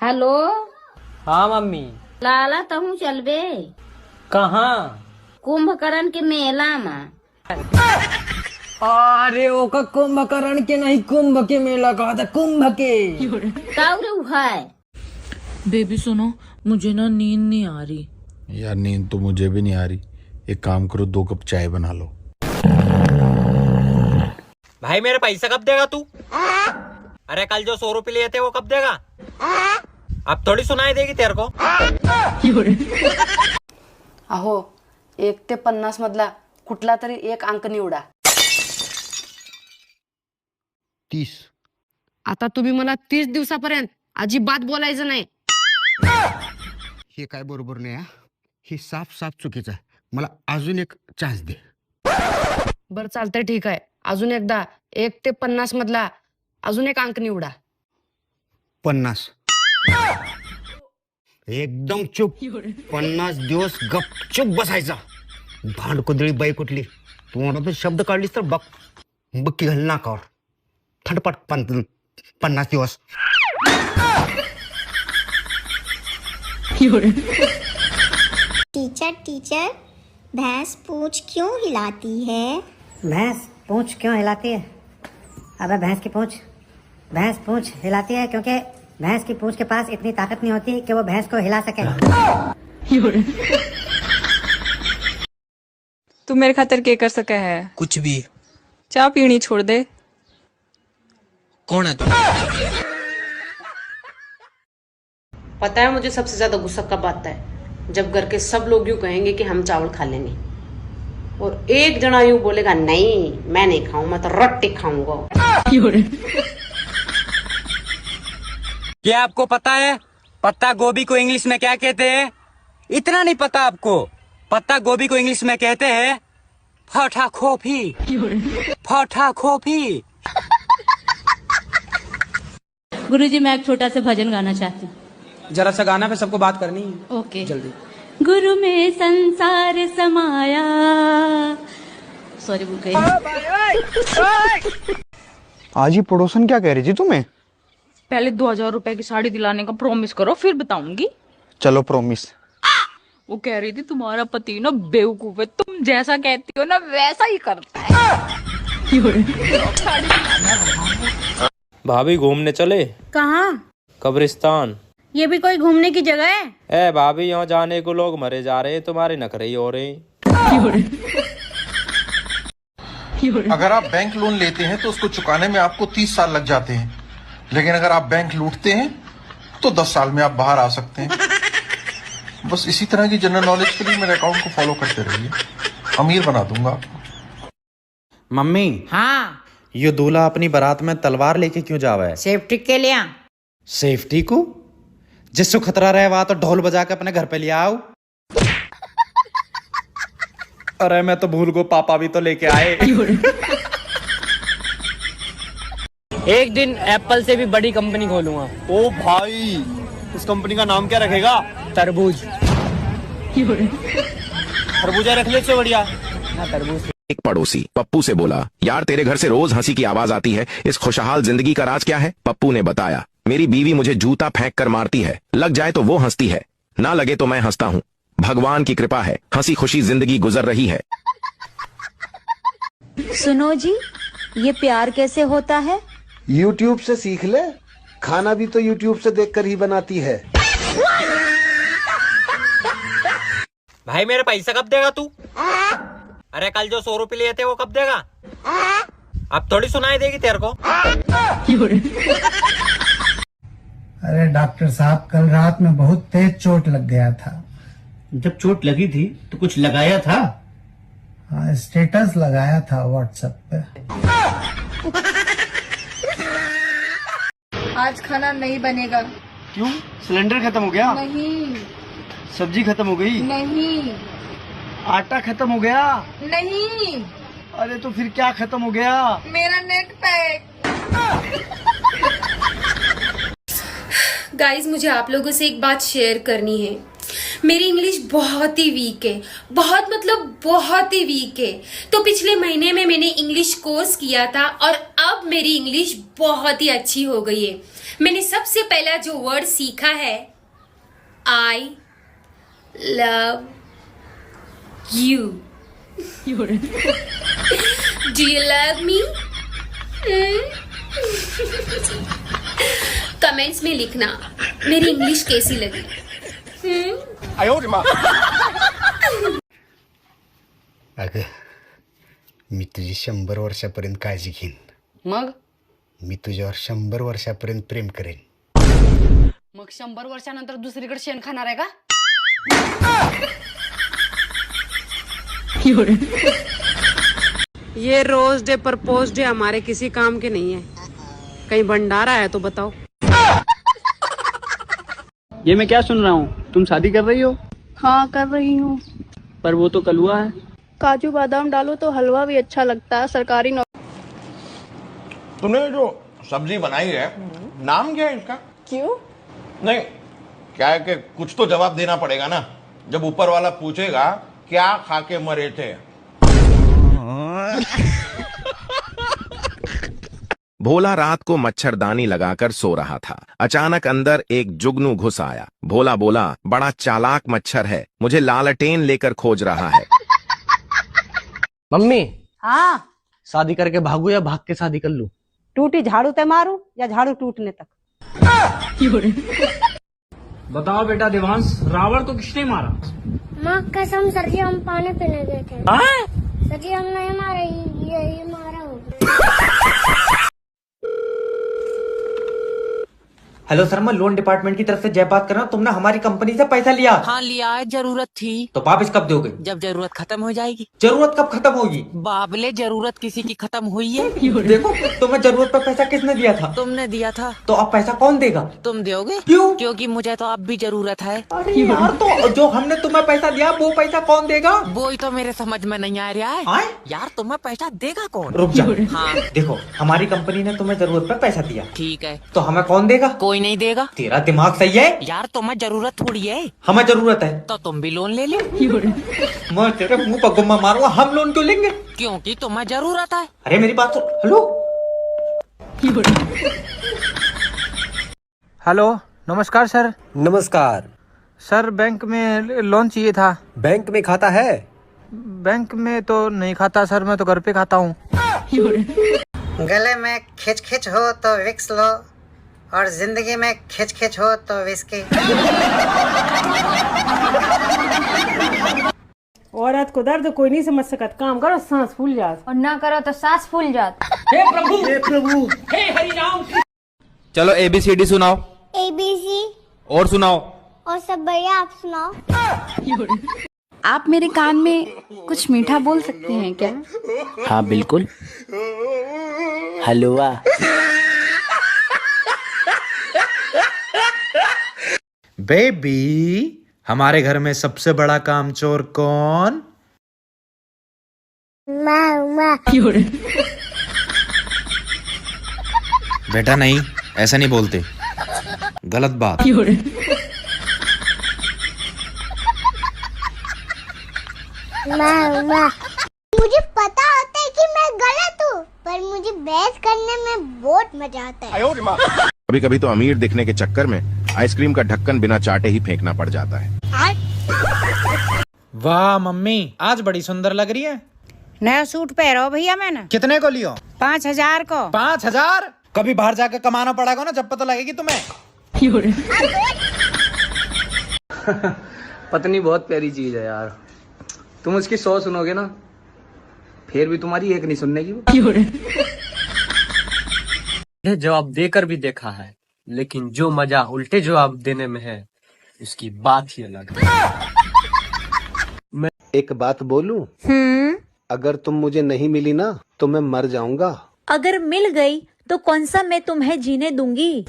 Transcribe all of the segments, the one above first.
Hello. हाँ mummy. लाला तहू चलबे कहाँ? कुंभकर्ण के मेला में। अरे वो का कुंभकर्ण के नहीं, कुंभ के मेला कहा था, कुंभ के। है बेबी सुनो, मुझे ना नींद नहीं आ रही। यार नींद तो मुझे भी नहीं आ रही। एक काम करो, 2 कप चाय बना लो। भाई मेरे पैसा कब देगा तू? अरे कल जो 100 रुपये लिए थे वो कब देगा? अब थोड़ी सुनाई देगी तेरे को। अहो 1 ते 50 मधला कुठला तरी एक अंक निवडा. 30. आता तुम्ही मला 30 दिवसापर्यंत अजिबात बोलायचं नाही. हे काय बरोबर नाही हा. हे साफ साफ चुकीचं आहे. मला अजून एक चान्स दे. बरं चालतंय, ठीक आहे. अजून एकदा 1 ते 50 मधला अजून एक अंक निवडा. 50. एकदम चुप. 50 दिवस गपचूप बसायचा. भांडकुदळी बाई कुठली तू शब्द काढलीस तर बघ बक्की घाल नाकावर. थंडपट 50 दिवस. टीचर टीचर, भैंस पूंछ क्यों हिलाती है? भैंस पूंछ क्यों हिलाती है? अबे भैंस पूंछ हिलाती है क्योंकि भैंस की पूंछ के पास इतनी ताकत नहीं होती कि वो भैंस को हिला सके. तू मेरे खातिर क्या कर सका है? कुछ भी। चाय पीनी छोड़ दे. कौन है तू? पता है मुझे सबसे ज्यादा गुस्सा कब आता है? जब घर के सब लोग यूं कहेंगे कि हम चावल खा लेंगे और एक जना यूं बोलेगा नहीं मैं नहीं खाऊं, मैं तो रोटी खाऊंगा. क्या आपको पता है पत्ता गोभी को इंग्लिश में क्या कहते हैं? इतना नहीं पता आपको? पत्ता गोभी को इंग्लिश में कहते हैं फटा खोफी. फटा खोफी. गुरुजी मैं एक छोटा सा भजन गाना चाहती हूँ. जरा सा गाना पे सबको बात करनी है. ओके. जल्दी. गुरु में संसार समाया. सॉरी भूल गई. आज ही पड़ोसन क्या कह रही थी तुम्हें? पहले 2000 रुपए की साड़ी दिलाने का प्रॉमिस करो फिर बताऊंगी. चलो प्रॉमिस. वो कह रही थी तुम्हारा पति ना बेवकूफ है, तुम जैसा कहती हो ना वैसा ही करता है. भाभी घूमने चले? कहाँ? कब्रिस्तान. ये भी कोई घूमने की जगह है? ए भाभी यहाँ जाने को लोग मरे जा रहे हैं, तुम्हारे नखरे ही हो रहे हैं. अगर आप बैंक लोन लेते हैं तो उसको चुकाने में आपको 30 साल लग जाते हैं, लेकिन अगर आप बैंक लूटते हैं तो 10 साल में आप बाहर आ सकते हैं. बस इसी तरह की जनरल नॉलेज के लिए मेरे अकाउंट को फॉलो करते रहिए, अमीर बना दूंगा आपको. मम्मी, हाँ, ये दूल्हा अपनी बारात में तलवार लेके क्यों जावा है? सेफ्टी के लिए. सेफ्टी को? जिससे खतरा रहे वहां तो ढोल बजा के अपने घर पे ले आओ. अरे मैं तो भूल गो, पापा भी तो लेके आए. एक दिन एप्पल से भी बड़ी कंपनी खोलूंगा. ओ भाई, उस कंपनी का नाम क्या रखेगा? तरबूज. खरबूजा रख ले से बढ़िया. हाँ तरबूज. एक पड़ोसी पप्पू से बोला, यार तेरे घर से रोज हंसी की आवाज आती है, इस खुशहाल जिंदगी का राज क्या है? पप्पू ने बताया, मेरी बीवी मुझे जूता फेंक कर मारती है, लग जाए तो वो हंसती है, ना लगे तो मैं हंसता हूँ. भगवान की कृपा है, हंसी खुशी जिंदगी गुजर रही है. सुनो जी, ये प्यार कैसे होता है? YouTube से सीख ले. खाना भी तो YouTube से देखकर ही बनाती है. भाई मेरे पैसा कब देगा तू? अरे कल जो 100 रुपये लिए थे वो कब देगा? अब थोड़ी सुनाई देगी तेरे को. अरे डॉक्टर साहब, कल रात में बहुत तेज चोट लग गया था. जब चोट लगी थी तो कुछ लगाया था? हाँ, स्टेटस लगाया था व्हाट्सएप पे. आज खाना नहीं बनेगा. क्यों? सिलेंडर खत्म हो गया? नहीं. सब्जी खत्म हो गई? नहीं. आटा खत्म हो गया? नहीं. अरे तो फिर क्या खत्म हो गया? मेरा नेट पैक. गाइज मुझे आप लोगों से एक बात शेयर करनी है. मेरी इंग्लिश बहुत ही वीक है, बहुत मतलब बहुत ही वीक है. तो पिछले महीने में मैंने इंग्लिश कोर्स किया था और अब मेरी इंग्लिश बहुत ही अच्छी हो गई है. मैंने सबसे पहला जो वर्ड सीखा है, I love you. Do you love me? Comments में लिखना मेरी इंग्लिश कैसी लगी। अगं, मी तुझी 100 वर्षापर्यंत काळजी घेईन. मग मी तुझ्यावर 100 वर्षापर्यंत प्रेम करेन. मग 100 वर्षानंतर दुसरीकडे शेण खाणार आहे का? ये रोज डे प्रपोज डे हमारे किसी काम के नहीं है. कहीं भंडारा है तो बताओ. ये मैं क्या सुन रहा हूँ, तुम शादी कर रही हो? हाँ कर रही हूँ. पर वो तो कलुआ है. काजू बादाम डालो तो हलवा भी अच्छा लगता है. सरकारी तूने जो सब्जी बनाई है, नाम क्या है इसका? क्यों? नहीं, क्या है कि कुछ तो जवाब देना पड़ेगा ना, जब ऊपर वाला पूछेगा क्या खा के मरे थे. भोला रात को मच्छरदानी लगाकर सो रहा था. अचानक अंदर एक जुगनू घुस आया. भोला बोला, बड़ा चालाक मच्छर है, मुझे लालटेन लेकर खोज रहा है. मम्मी, हाँ, शादी करके भागू या भाग के शादी कर लूं? टूटी झाड़ू ते मारू या झाड़ू टूटने तक? बताओ बेटा देवांश, रावण को किसने मारा? माँ कसम सर जी, हम पानी पीने गए थे. सर जी हम नहीं मारे, ये मारा होगा. हेलो सर, मैं लोन डिपार्टमेंट की तरफ से जय बात कर रहा हूँ. तुमने हमारी कंपनी से पैसा लिया? हाँ लिया है, जरूरत थी. तो वापिस कब दोगे? जब जरूरत खत्म हो जाएगी. जरूरत कब खत्म होगी? बाबले, जरूरत किसी की खत्म हुई है. देखो, तुम्हें जरूरत पर पैसा किसने दिया था? तुमने दिया था. तो अब पैसा कौन देगा? तुम दोगे. क्यों? क्योंकि मुझे तो अब भी जरूरत है. अरे यार, तो जो हमने तुम्हें पैसा दिया वो पैसा कौन देगा? वो ही तो मेरे समझ में नहीं आ रहा है. आए? यार तुम्हें पैसा देगा कौन? रुक जा. हाँ देखो, हमारी कंपनी ने तुम्हें जरूरत पर पैसा दिया, ठीक है. तो हमें कौन देगा? कोई नहीं देगा. तेरा दिमाग सही है? यार तुम्हें जरूरत थोड़ी है. हमें जरूरत है तो तुम भी लोन ले लो. मैं तेरे मुंह पर गुम्मा मारूंगा. हम लोन क्यों लेंगे? क्योंकि तुम्हें जरूरत है. अरे मेरी बात सुन. हेलो हेलो, नमस्कार सर. नमस्कार. सर बैंक में लोन चाहिए था. बैंक में खाता है? बैंक में तो नहीं खाता सर, मैं तो घर पे खाता हूँ. गले में खिच खिच हो तो विक्स लो, और जिंदगी में खिच खिच हो तो विस्की. औरत को दर्द कोई नहीं समझ सकता. काम करो सांस फूल जात, और ना करो तो सांस फूल जात. हे प्रभु, हे प्रभु, हे हरि राम. चलो ABCD सुनाओ. ABC. और सुनाओ. और सब बढ़िया, आप सुनाओ. आप मेरे कान में कुछ मीठा बोल सकते हैं क्या? हाँ बिल्कुल. हलवा. बेबी, हमारे घर में सबसे बड़ा कामचोर कौन? माँ. बेटा नहीं, ऐसा नहीं बोलते, गलत बात. माँ. मुझे पता होता है कि मैं गलत हूँ, पर मुझे बहस करने में बहुत मजा आता है. कभी कभी तो अमीर दिखने के चक्कर में आइसक्रीम का ढक्कन बिना चाटे ही फेंकना पड़ जाता है. वाह मम्मी, आज बड़ी सुंदर लग रही है. नया सूट पहनो भैया मैंने. कितने को लियो? 5,000 को. 5,000? कभी बाहर जाकर कमाना पड़ेगा ना, जब पता लगेगी तुम्हें. पत्नी बहुत प्यारी चीज है यार. तुम उसकी 100 सुनोगे ना, फिर भी तुम्हारी एक नहीं सुनने की. जवाब देकर भी देखा है, लेकिन जो मजा उल्टे जवाब देने में है, उसकी बात ही अलग है. एक बात बोलूं? अगर तुम मुझे नहीं मिली ना तो मैं मर जाऊंगा. अगर मिल गई तो कौन सा मैं तुम्हें जीने दूंगी.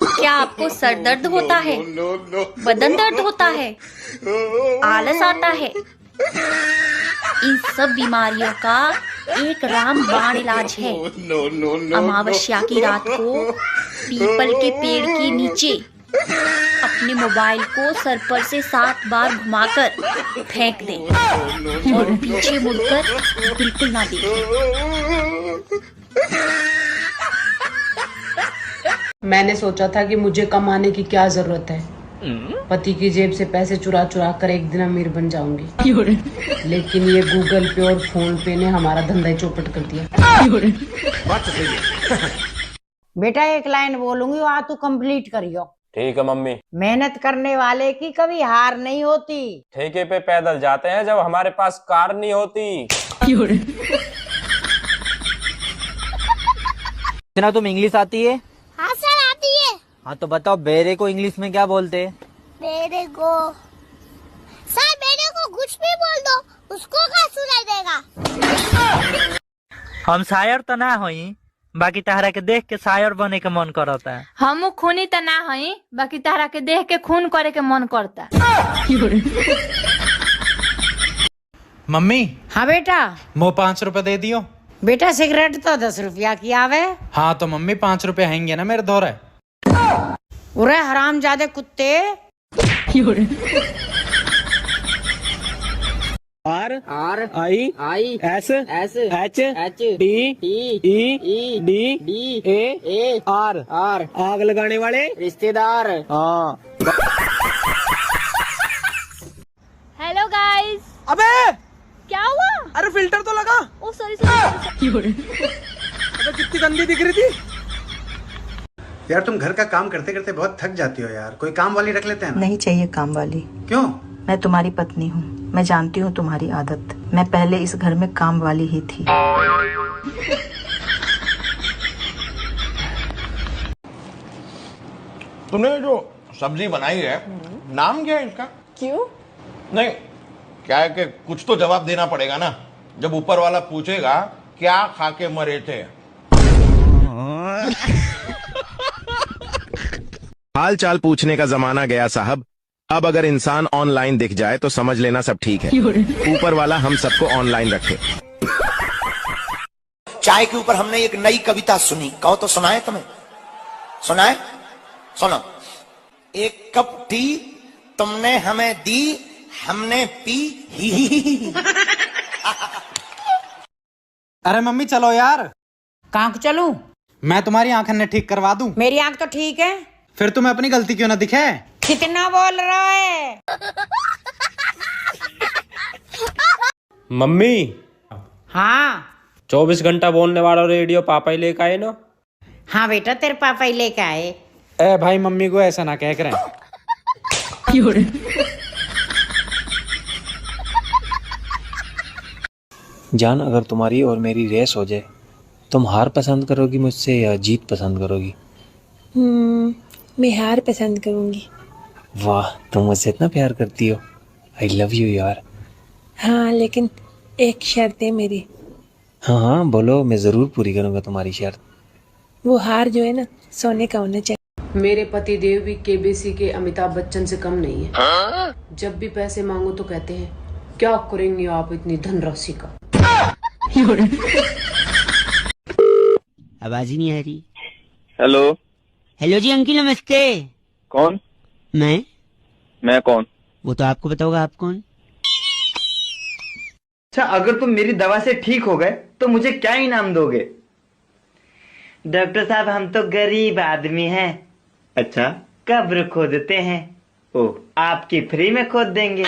क्या आपको सर दर्द होता है? बदन दर्द होता है? आलस आता है? इन सब बीमारियों का एक रामबाण इलाज है. अमावस्या की रात को पीपल के पेड़ के नीचे अपने मोबाइल को सर पर से 7 बार घुमाकर फेंक दें और पीछे मुड़कर बिल्कुल ना देखें. मैंने सोचा था कि मुझे कमाने की क्या जरूरत है, पति की जेब से पैसे चुरा चुरा कर एक दिन अमीर बन जाऊंगी। लेकिन ये गूगल पे और फोन पे ने हमारा धंधा ही चौपट कर दिया। बेटा एक लाइन बोलूंगी, वहाँ तू कंप्लीट करियो। ठीक है मम्मी। मेहनत करने वाले की कभी हार नहीं होती। ठेके पे पैदल जाते हैं जब हमारे पास कार नहीं होती। इतना तुम इंग्लिश आती है? हाँ सर आती है। हाँ तो बताओ बेरे को इंग्लिश में क्या बोलते हैं? बेरे को सर, बेरे को कुछ भी बोल दो, उसको क्या सुनाई देगा। हम शायर तो ना होई, बाकी तहरा के देख के शायर बने के मन करता है। हम खूनी तो ना हई, बाकी तारा के देख के खून करे के मन करता। मम्मी हाँ बेटा। मो 5 रुपए दे दियो। बेटा सिगरेट तो 10 रुपया की आवे। हाँ तो मम्मी 5 रुपए हैंगे ना मेरे धोरे। उरे हरामजादे कुत्ते। Are I S H D A R आग लगाने वाले रिश्तेदार। हाँ। Hello guys. अबे क्या हुआ? अरे फिल्टर तो लगा। ओ सॉरी सॉरी। अबे कितनी गंदी दिख रही थी। यार तुम घर का काम करते करते बहुत थक जाती हो यार, कोई काम वाली रख लेते हैं ना? नहीं चाहिए काम वाली। क्यों? मैं तुम्हारी पत्नी हूँ, मैं जानती हूँ तुम्हारी आदत। मैं पहले इस घर में काम वाली ही थी। तूने जो सब्जी बनाई है, नाम क्या है इसका? क्यों? नहीं, क्या है कि कुछ तो जवाब देना पड़ेगा ना, जब ऊपर वाला पूछेगा क्या खा के मरे थे। हाल चाल पूछने का जमाना गया साहब। अब अगर इंसान ऑनलाइन दिख जाए तो समझ लेना सब ठीक है। ऊपर वाला हम सबको ऑनलाइन रखे। चाय के ऊपर हमने एक नई कविता सुनी, कहो तो सुनाए तुम्हें? सुनाए? सुनो। एक कप टी तुमने हमें दी, हमने पी ही। अरे मम्मी चलो यार। कहाँ को चलूं? मैं तुम्हारी आंख ने ठीक करवा दूं। मेरी आंख तो ठीक है। फिर तुम्हें अपनी गलती क्यों ना दिखे? कितना बोल रहा है? मम्मी हाँ 24 घंटा बोलने वाला रेडियो पापा ही लेकर आए ना। हाँ बेटा तेरे पापा ही लेके आए। ए भाई मम्मी को ऐसा ना कह करें। जान, अगर तुम्हारी और मेरी रेस हो जाए, तुम हार पसंद करोगी मुझसे या जीत पसंद करोगी? मैं हार पसंद करूंगी। वाह, तुम मुझसे इतना प्यार करती हो। आई लव यू यार। हाँ लेकिन एक शर्त है मेरी। हाँ हाँ बोलो, मैं जरूर पूरी करूंगा तुम्हारी शर्त। वो हार जो है ना, सोने का होना चाहिए। मेरे पति देव भी केबीसी के अमिताभ बच्चन से कम नहीं है। जब भी पैसे मांगो तो कहते हैं क्या करेंगे आप इतनी धनराशि का। आवाज ही नहीं आ रही। हेलो। हेलो जी अंकिल नमस्ते। कौन? मैं कौन? वो तो आपको बताओगा, आप कौन? अच्छा, अगर तुम मेरी दवा से ठीक हो गए तो मुझे क्या इनाम दोगे? डॉक्टर साहब हम तो गरीब आदमी हैं। अच्छा, कब्र खोदते हैं। ओह, आपकी फ्री में खोद देंगे।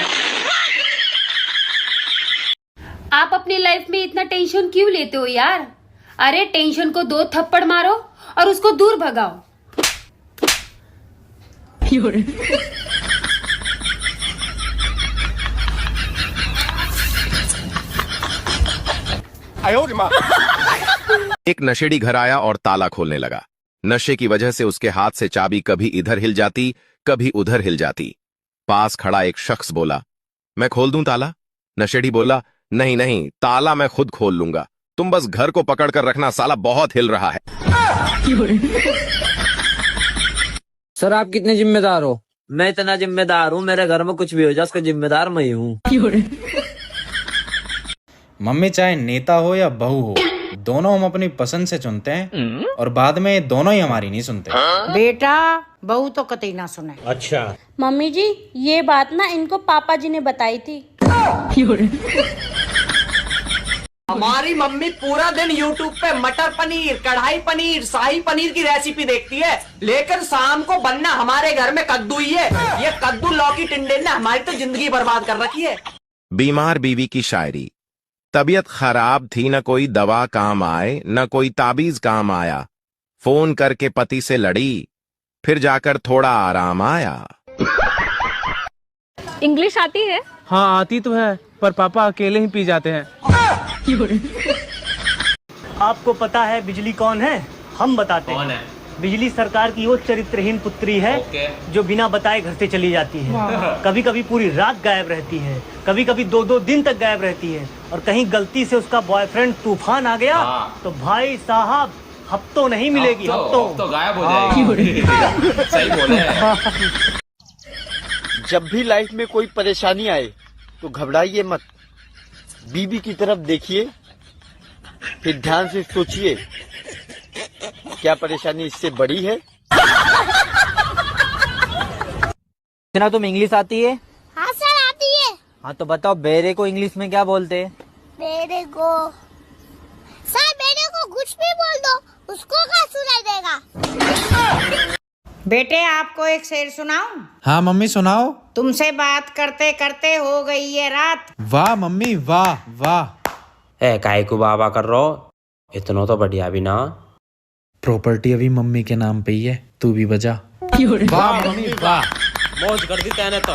आप अपनी लाइफ में इतना टेंशन क्यों लेते हो यार? अरे टेंशन को 2 थप्पड़ मारो और उसको दूर भगाओ। एक नशेड़ी घर आया और ताला खोलने लगा। नशे की वजह से उसके हाथ से चाबी कभी इधर हिल जाती, कभी उधर हिल जाती। पास खड़ा एक शख्स बोला, मैं खोल दूं ताला? नशेड़ी बोला, नहीं नहीं, ताला मैं खुद खोल लूंगा, तुम बस घर को पकड़ कर रखना, साला बहुत हिल रहा है। सर आप कितने जिम्मेदार हो? मैं इतना जिम्मेदार हूँ, मेरे घर में कुछ भी हो जाए उसका जिम्मेदार मैं ही हूँ। मम्मी चाहे नेता हो या बहू हो, दोनों हम अपनी पसंद से चुनते हैं और बाद में दोनों ही हमारी नहीं सुनते। बेटा बहू तो कतई ना सुने। अच्छा। मम्मी जी ये बात ना इनको पापा जी ने बताई थी। हमारी मम्मी पूरा दिन YouTube पे मटर पनीर, कढ़ाई पनीर, शाही पनीर की रेसिपी देखती है, लेकिन शाम को बनना हमारे घर में कद्दू ही है। ये कद्दू लौकी टिंडे ने हमारी तो जिंदगी बर्बाद कर रखी है। बीमार बीवी की शायरी। तबीयत खराब थी, न कोई दवा काम आए, न कोई ताबीज काम आया। फोन करके पति से लड़ी, फिर जाकर थोड़ा आराम आया। इंग्लिश आती है? हाँ आती तो है, पर पापा अकेले ही पी जाते हैं। आपको पता है बिजली कौन है? हम बताते हैं। कौन है? बिजली सरकार की वो चरित्रहीन पुत्री है जो बिना बताए घर से चली जाती है। कभी कभी पूरी रात गायब रहती है, कभी कभी 2-2 दिन तक गायब रहती है, और कहीं गलती से उसका बॉयफ्रेंड तूफान आ गया तो भाई साहब हफ्तों नहीं मिलेगी, हफ्तों गायब हो जाएगी। सही बोले हैं। जब भी लाइफ में कोई परेशानी आए तो घबराइए मत, बीबी की तरफ देखिए, फिर ध्यान से सोचिए क्या परेशानी इससे बड़ी है। इतना तुम इंग्लिश आती है? हाँ सर आती है। हाँ तो बताओ बेरे को इंग्लिश में क्या बोलते हैं? बेरे को सर, बेरे को कुछ भी बोल दो, उसको क्या सुनाई देगा। बेटे आपको एक शेर सुनाऊं? हाँ मम्मी सुनाओ। तुमसे बात करते करते हो गई ये रात। वाह मम्मी वाह वाह। ए काय को बाबा कर रहो, इतना तो बढ़िया भी ना। प्रॉपर्टी अभी मम्मी के नाम पे ही है, तू भी बजा। वाह मम्मी वाह। मौज कर दी तैने तो।